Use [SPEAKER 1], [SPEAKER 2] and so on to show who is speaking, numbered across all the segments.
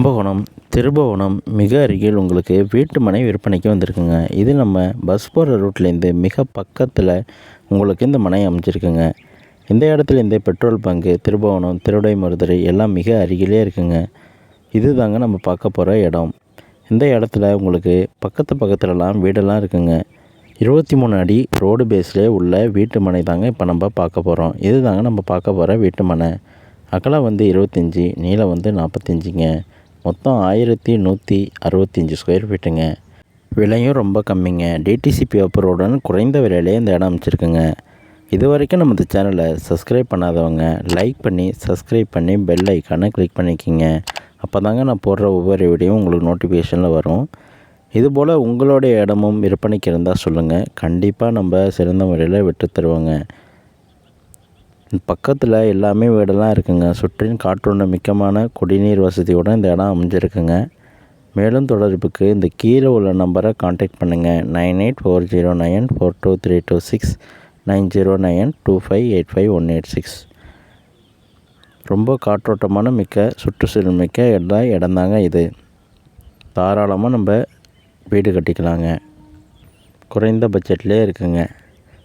[SPEAKER 1] கும்பகோணம் திருபுவனம் மிக அருகில் உங்களுக்கு வீட்டு மனை விற்பனைக்கு வந்திருக்குங்க. இது நம்ம பஸ் போகிற ரூட்லேருந்து மிக பக்கத்தில் உங்களுக்கு இந்த மனை அமைஞ்சிருக்குங்க. இந்த இடத்துல இந்த பெட்ரோல் பங்கு, திருபுவனம், திருவிடைமருதுறை எல்லாம் மிக அருகிலே இருக்குங்க. இது தாங்க நம்ம பார்க்க போகிற இடம். இந்த இடத்துல உங்களுக்கு பக்கத்துலலாம் வீடெல்லாம் இருக்குங்க. 23 அடி ரோடு பேஸ்லேயே உள்ள வீட்டு மனை தாங்க இப்போ நம்ம பார்க்க போகிறோம். இது தாங்க நம்ம பார்க்க போகிற வீட்டு மனை. அகலம் 25, நீளம் 45ங்க. மொத்தம் 1165 ஸ்கொயர் ஃபீட்டுங்க. விலையும் ரொம்ப கம்மிங்க. டிடிசிபி அப்ரூவுடன் குறைந்த விலையிலே இந்த இடம் அமைச்சிருக்குங்க. இது வரைக்கும் நம்ம இந்த சேனலை சப்ஸ்கிரைப் பண்ணாதவங்க லைக் பண்ணி சப்ஸ்கிரைப் பண்ணி பெல் ஐக்கானை கிளிக் பண்ணிக்கிங்க. அப்போ தாங்க நான் போடுற ஒவ்வொரு வீடியோவும் உங்களுக்கு நோட்டிஃபிகேஷனில் வரும். இதுபோல் உங்களுடைய இடமும் விற்பனைக்கு இருந்தால் சொல்லுங்கள். கண்டிப்பாக நம்ம சிறந்த முறையில் விட்டு தருவோங்க. பக்கத்தில் எல்லாமே வீடெல்லாம் இருக்குங்க. சுற்றிலும் காற்றோட்ட மிக்கமான குடிநீர் வசதியோடு இந்த இடம் அமைஞ்சிருக்குங்க. மேலும் தொடர்புக்கு இந்த கீழே உள்ள நம்பரை கான்டாக்ட் பண்ணுங்கள். 9840942326 9092585186. ரொம்ப காற்றோட்டமான மிக்க சுற்றுச்சூழல் மிக்க இடம்தாங்க இது. தாராளமாக நம்ம வீடு கட்டிக்கலாங்க. குறைந்த பட்ஜெட்லேயே இருக்குங்க.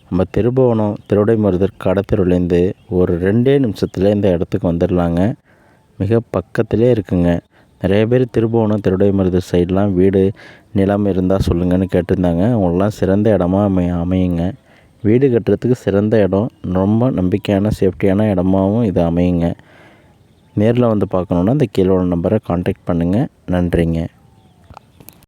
[SPEAKER 1] நம்ம திருபுவனம் திருவிடைமருதூர் கடத்தெருவுலேருந்து ஒரு 2 நிமிஷத்தில் இந்த இடத்துக்கு வந்துடலாங்க. மிக பக்கத்திலே இருக்குங்க. நிறைய பேர் திருபுவனம் திருவிடைமருதூர் சைடெலாம் வீடு நிலம் இருந்தால் சொல்லுங்கன்னு கேட்டிருந்தாங்க. அவங்களாம் சிறந்த இடமா அமையுங்க. வீடு கட்டுறதுக்கு சிறந்த இடம், ரொம்ப நம்பிக்கையான சேஃப்டியான இடமாகவும் இது அமையுங்க. நேரில் வந்து பார்க்கணுன்னா இந்த கீழே நம்பரை கான்டாக்ட் பண்ணுங்கள். நன்றிங்க.